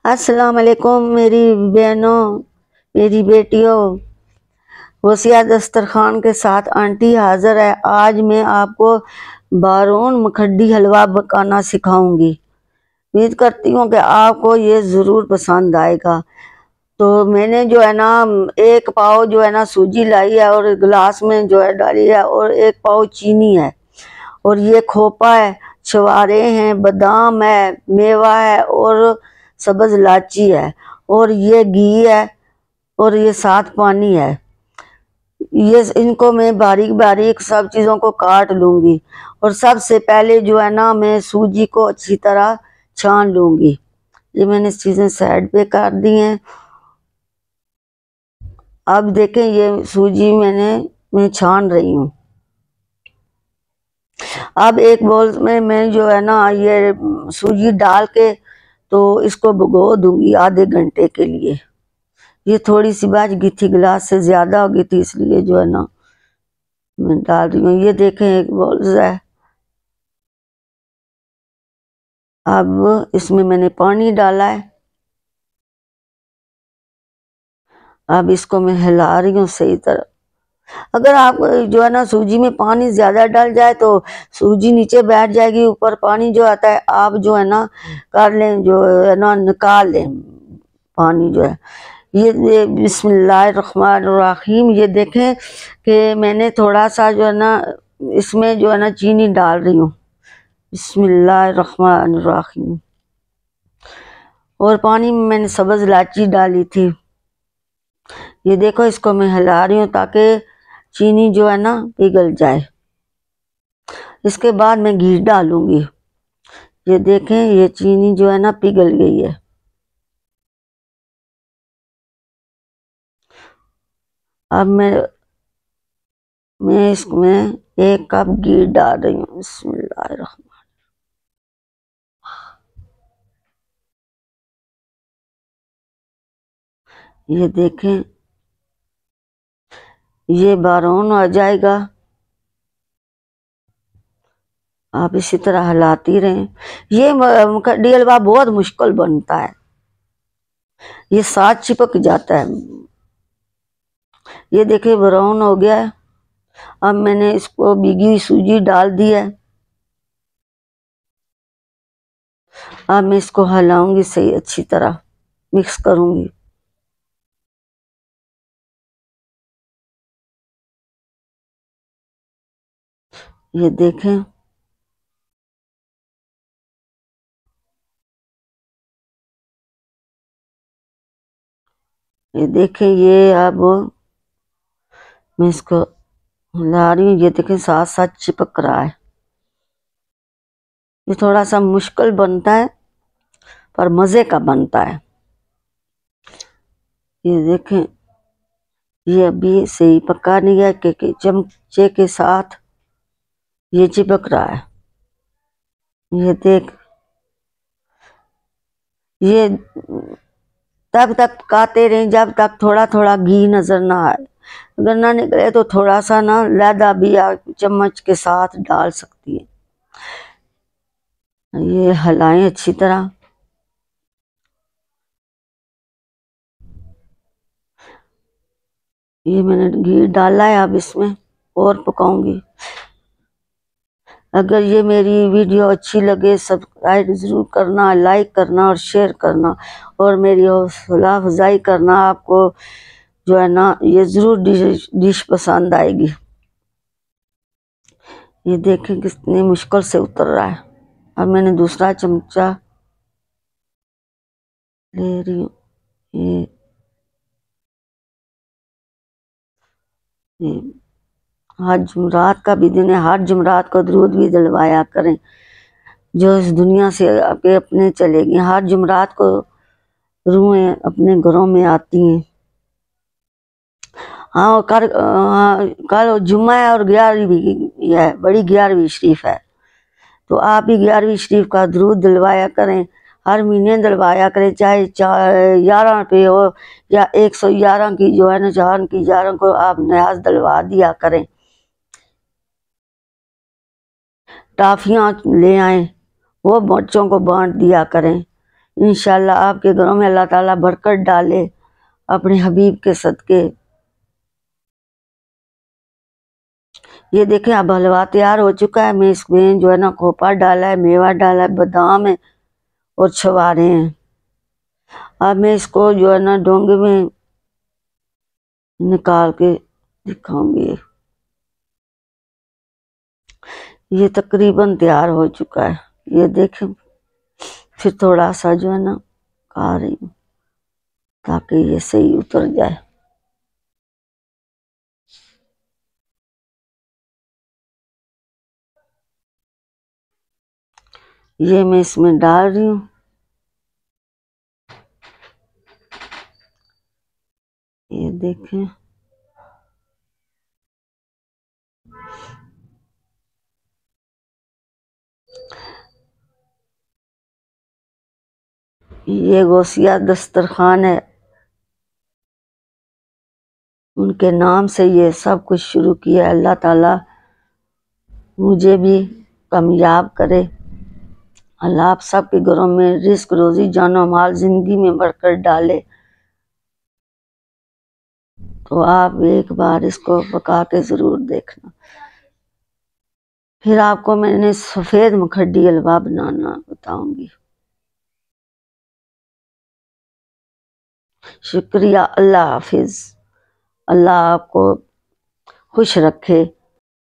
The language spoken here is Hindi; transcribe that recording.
अस्सलाम वालेकुम मेरी बहनों, मेरी बेटियों। वसिया दस्तरखान के साथ आंटी हाजिर है। आज मैं आपको बारून मखड्डी हलवा पकाना सिखाऊंगी। उम्मीद करती हूँ कि आपको ये ज़रूर पसंद आएगा। तो मैंने जो है ना 1 पाव जो है ना सूजी लाई है और गिलास में जो है डाली है, और 1 पाव चीनी है, और ये खोपा है, छुहारे हैं, बादाम है, मेवा है, और सब्ज इलायची है, और ये घी है, और ये साथ पानी है। ये इनको मैं बारीक बारीक सब चीज़ों को काट लूँगी। और सबसे पहले जो है ना मैं सूजी को अच्छी तरह छान लूँगी। ये मैंने चीज़ें साइड पे कर दी हैं। अब देखें ये सूजी मैं छान रही हूँ। अब एक बोल में मैं जो है ना ये सूजी डाल के तो इसको भिगो दूंगी आधे घंटे के लिए। ये थोड़ी सी बच गई थी, गिलास से ज़्यादा हो गई थी, इसलिए जो है ना मैं डाल रही हूँ। ये देखें एक बोल है। अब इसमें मैंने पानी डाला है। अब इसको मैं हिला रही हूँ सही तरह। अगर आप जो है ना सूजी में पानी ज़्यादा डाल जाए तो सूजी नीचे बैठ जाएगी, ऊपर पानी जो आता है आप जो है ना कर लें, जो है ना निकाल लें पानी जो है। ये बिस्मिल्लाहिर्रहमानिर्रहीम। ये देखें कि मैंने थोड़ा सा जो है ना इसमें जो है ना चीनी डाल रही हूँ। बिस्मिल्लाहिर्रहमानिर्रहीम। और पानी में मैंने सब्ज़ इलायची डाली थी। ये देखो इसको मैं हिला रही हूँ ताकि चीनी जो है ना पिघल जाए। इसके बाद मैं घी डालूंगी। ये देखें ये चीनी जो है ना पिघल गई है। अब मैं इसमें 1 कप घी डाल रही हूँ। बिस्मिल्लाहिर्रहमानिर्रहीम। ये देखें ये बारून आ जाएगा। आप इसी तरह हिलाती रहें। ये मकड्डी हलवा बहुत मुश्किल बनता है, ये साथ चिपक जाता है। ये देखिए ब्राउन हो गया है। अब मैंने इसको भीगी हुई सूजी डाल दी है। अब मैं इसको हिलाऊंगी सही, अच्छी तरह मिक्स करूंगी। ये देखें ये अब मैं इसको हिला रही हूँ। ये देखें साथ साथ चिपक रहा है। ये थोड़ा सा मुश्किल बनता है पर मज़े का बनता है। ये देखें ये अभी सही पका नहीं है क्योंकि चमचे के साथ ये चिपक रहा है। ये देख ये तब तक पकाते रहें जब तक थोड़ा थोड़ा घी नज़र ना आए। अगर ना निकले तो थोड़ा सा ना लैदा भी आप चम्मच के साथ डाल सकती है। ये हिलाएं अच्छी तरह। ये मैंने घी डाला है, अब इसमें और पकाऊंगी। अगर ये मेरी वीडियो अच्छी लगे सब्सक्राइब ज़रूर करना, लाइक करना और शेयर करना, और मेरी हौसला अफजाई करना। आपको जो है ना ये ज़रूर डिश पसंद आएगी। ये देखें कितनी मुश्किल से उतर रहा है। अब मैंने दूसरा चमचा ले रही हूँ। ये हर जुमरात का भी दिन है। हर जुमरात को दरूद भी दिलवाया करें जो इस दुनिया से आपके अपने चले गए। हर जुमरात को रूहें अपने घरों में आती हैं। हाँ कल जुम्मा है और 11वीं है, बड़ी 11वीं शरीफ है। तो आप भी 11वीं शरीफ का दरूद दिलवाया करें। हर महीने दिलवाया करें, चाहे 11 पे हो या 111 की जो है ना चांद की 11 को आप न्याज दिलवा दिया करें। टाफियाँ ले आएं, वो बच्चों को बांट दिया करें। इंशाल्लाह आपके घरों में अल्लाह ताला बरकत डाले अपने हबीब के सदके। ये देखें अब हलवा तैयार हो चुका है। मैं इसमें जो है ना खोपा डाला है, मेवा डाला है, बादाम है और छुहारे हैं। अब मैं इसको जो है ना डोंगे में निकाल के दिखाऊंगी। ये तकरीबन तैयार हो चुका है। ये देखें, फिर थोड़ा सा जो है ना खा रही हूँ ताकि ये सही उतर जाए। ये मैं इसमें डाल रही हूँ। ये देखें, ये गौसिया दस्तरखान है, उनके नाम से ये सब कुछ शुरू किया। अल्लाह ताला मुझे भी कामयाब करे। अल्लाह आप सब के घरों में रिस्क रोजी जानो माल जिंदगी में बरकत डाले। तो आप एक बार इसको पका के जरूर देखना। फिर आपको मैंने सफेद मखड्डी हलवा बनाना बताऊंगी। शुक्रिया। अल्लाह हाफिज। अल्लाह आपको खुश रखे।